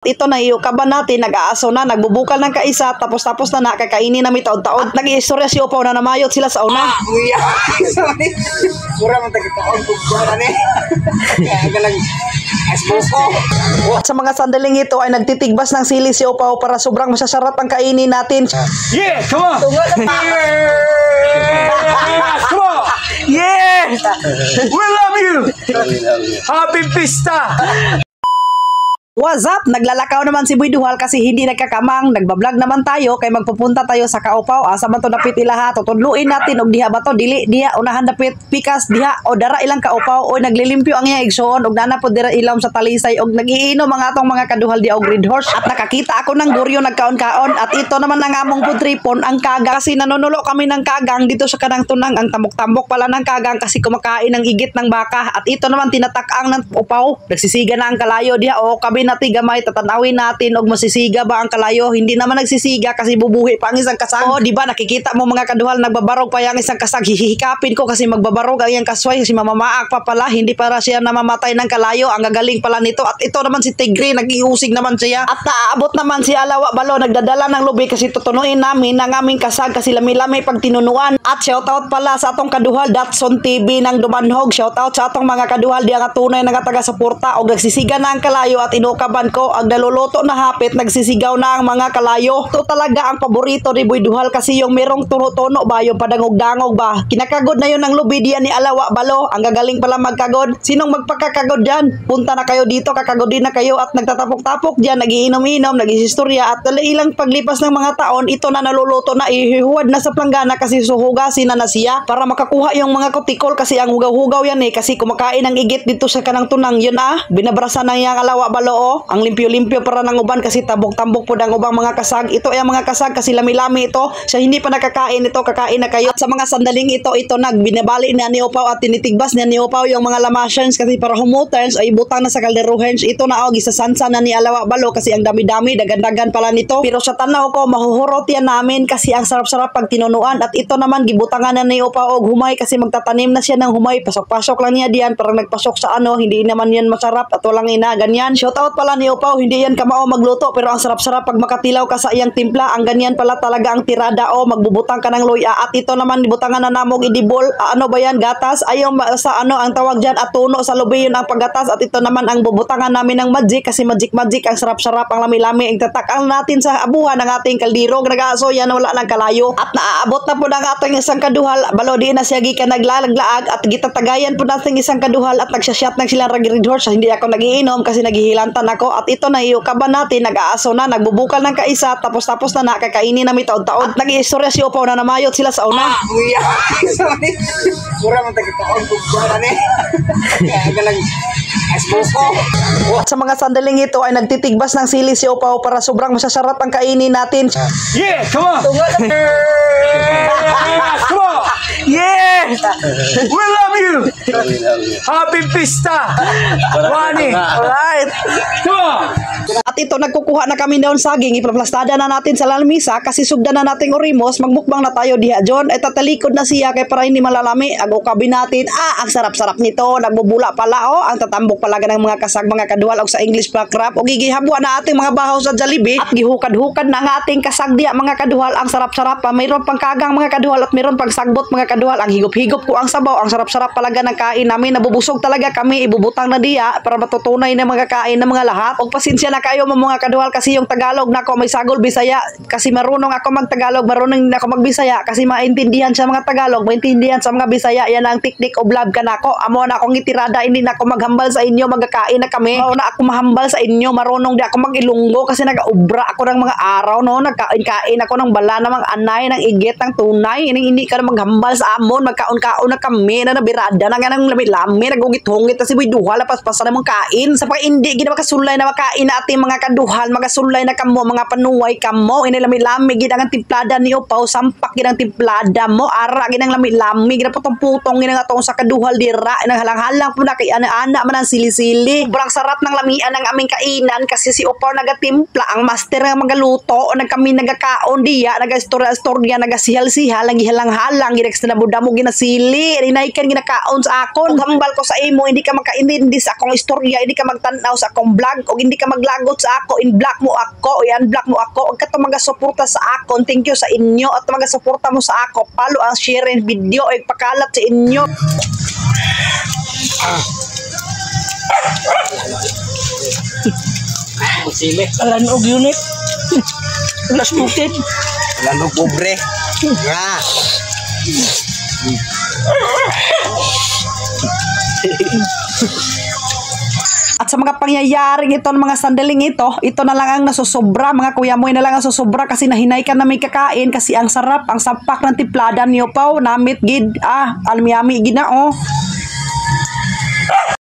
Ito na iyo kaban natin, nag-aaso na, nagbubukal ng kaisa, tapos na nakakainin na may taon-taon. At nag-iistorya si Upaw na namayot sila sa una. Uya. Sorry. Mura man tagkakaon kung kuha ni. Kaya galang asbuko. At sa mga sandaling ito ay nagtitigbas ng sili si Upaw para sobrang masasarap ang kainin natin. Yeah, come on. Come on. Yeah! We love you. Happy Pista. What's up? Naglalakaw naman si Boy Duhal kasi hindi nagkakamang. Nagbablog naman tayo kay magpupunta tayo sa Kaupaw. Asa man to napit ilaha. Tutudluin natin og diha ba to dili diha unahan dapit pikas diha o dara ilang Kaupaw o naglilimpyo ang iya igsoon og nanapod dira ilom sa talisay og nagiinom mga atong mga kaduhal di og Red Horse. At nakakita ako ng guryo nagkaon-kaon at ito naman ang among putripon ang kagang kasi nanunulo kami ng kagang dito sa kanang tunang ang tambok-tambok pala ng kagang kasi kumakain ng igit ng baka at ito naman tinatak-ang ng Upaw. Nagsisiga na ang kalayo diha o kabi natin gamay tatanawin natin og masisiga ba ang kalayo. Hindi naman nagsisiga kasi bubuhi pa ang isang kasag. O di ba nakikita mo mga kaduhal nagbabarog pa yang isang kasag. Hihikapin ko kasi magbabarog ang iyang kasway kasi mamamaak pa pala hindi para siya namamatay ng kalayo. Ang gagaling pala nito at ito naman si Tigre nag-iusig naman siya at naaabot naman si Alawa Balo nagdadala ng lubi kasi tutunuin namin ang aming kasag kasi lami-lami pag tinunuan. At shoutout pala sa atong kaduhal Datsun TV ng Dumanhog. Shoutout sa atong mga kaduhal di ang tunay nga taga-suporta og nagsisiga na ang kalayo at inukaban ko ang naluluto na hapit nagsisigaw na ang mga kalayo. Ito talaga ang paborito ni Boy Duhal kasi yung merong tuno-tuno ba yung padangog-dangog ba. Kinakagod na yun ng lubi diyan ni Alawa Balo. Ang gagaling pala magkagod. Sinong magpakakagod dyan? Punta na kayo dito, kakagod din na kayo at nagtatapok-tapok dyan, nagiinom-inom, nagisistorya at ilang paglipas ng mga taon ito na naluluto na ihihuwad na sa planggana kasi suhugasin na siya para makakuha yung mga kutikol kasi ang hugaw-hugaw yan kasi kumakain ng igit dito sa kanang tunang yun binabrasan ng yang Alawa Balo ang limpyo-limpyo para ng uban kasi tabok-tambok po ng ubang mga kasag. Ito ay ang mga kasag kasi lami-lami ito. Siya hindi pa nakakain ito, kakain na kayo. At sa mga sandaling ito binabali na ni Upaw at tinitigbas niya ni Upaw yung mga lamasyans kasi para humuturns ay butang na sa kalderuhens. Ito na gisasansa na ni Alawa Balo kasi ang dami-dami, dagan-dagan pala nito. Pero sa tanaw ko, mahuhurot yan namin kasi ang sarap-sarap pag tinunuan. At ito naman, gibutangan na ni Upaw og humay kasi magtatanim na siya ng humay. Pasok-pasok lang niya diyan, parang nagpasok sa hindi naman yan masarap at walang ina, ganyan. Shoutout pala ni Upaw, hindi yan kamao magluto pero ang sarap-sarap pag makatilaw ka sa iyang timpla. Ang ganyan pala talaga ang tirada magbubutang ka ng luya. At ito naman butangan na namog idibol. Ano ba yan? Gatas? Ayaw sa ang tawag dyan atuno sa lubi yun ang paggatas. At ito naman ang bubutangan namin ng magic kasi magic ang sarap-sarap ang lami-lami. Ang tatakang natin sa abuhan ng ating kaldero. Nag-aaso yan wala ng kalayo. At naaabot na po ng ating isang kaduhal. Balo di na siya gikan naglalaglaag at gitatagayan po natin isang kaduhal at nagsasyat ng silang Red Horse. Hindi ako nagiinom kasi naghihilantan ako. At ito na iyo kaban natin, nag-aaso na, nagbubukal ng kaisa, tapos na nakakainin na may taon-taon. At nag-iistorya si Upaw na namayot sila sa una. Uya. Sorry. Mura man tagkakaon kung kuha ni. Kaya galang asbuko. At sa mga sandaling ito ay nagtitigbas ng sili si Upaw para sobrang masasarap ang kainin natin. Yeah, come on. Come on. Yeah! We love you. Happy Pista. Wani. Alright. Come on. At ito, nagkukuha na kami doon saging, ipaplastada na natin sa lamisa kasi sugda na nating orimos, magmukbang na tayo diha John. Ay tatalikod na siya kay para hindi malalami. Agukabi natin, ang sarap-sarap nito, nagbubula pala ang tatambok pala ng mga kasag, mga kaduhal og sa English black crab o gigihabwa na ating mga bahaw sa Jollibee at gihukad-hukad na ang ating kasag diha mga kaduhal. Ang sarap-sarap pa, mayroon pang kagang mga kaduhal at mayroon pang sagbot mga kaduhal. Ang higop-higop ko ang sabaw, ang sarap-sarap palaga ng kain namin. Nabubusog talaga kami, ibubutang na diha para matutunay na mga kain ng mga lahat. Og pasensya na kayo mga kaduhal kasi yung Tagalog nako may sagol Bisaya kasi marunong ako mag-Tagalog, marunong din ako mag-Bisaya kasi maintindihan sa mga Tagalog, maintindihan sa mga Bisaya. Yan ang technique of love kanako. Amo na akong itirada, hindi na ako maghambal sa inyo, magkakain na kami. Mao na ako mahambal sa inyo, marunong di ako mag-Ilonggo kasi nag-ubra ako ng mga araw nagkain-kain ako ng bala ng mga anay, ng igit, ng tunay. Hindi ka na maghambal sa amon, magkaon-kaon na kami na nabirada na nga ng lami-lami, nagugit-hungit kasi Boy Duhal pas-pasan na mong kain. Sa pag hindi gina makasulay na makain na ating mga kaduhal, magasulay na kamo, mga panuway kamo, inilami-lami ginang timplada ni Upaw, sampak ginang timplada mo, ara ginang lami-lami, ginaputong-putong ginang atong sa kaduhal dira, nang halang-halang po na kay ana-ana man ang sili-sili. Sobrang sarap ng lamian ng aming kainan kasi si Upaw nagatimpla, ang master nga magaluto, kami nagakaon diya, nagastorya-storya, nagasihal-sihal, nagihalang-halang, ginagstanabuda mo ginasili, rinaikan ginakaon sa akon, hambal ko sa imo, hindi ka makaintindi sa akong istorya, hindi ka magtanaw sa akong vlog, o hindi ka maglagot sa sa ako, in-block mo ako, i-unblock mo ako. Huwag ka mag-suporta sa akon. Thank you sa inyo. At mag-suporta mo sa ako. Follow ang share and video. Ay pakalat sa inyo. Sili. Alanog unit. Last bukid. Lanog pobre. Nga. At sa mga pangyayaring ito, mga sandaling ito na lang ang nasusobra. Mga kuya mo na lang ang susobra kasi nahinay ka na may kakain kasi ang sarap, ang sapak ng tiplada niyo pa. Namit gid, almiyami gid na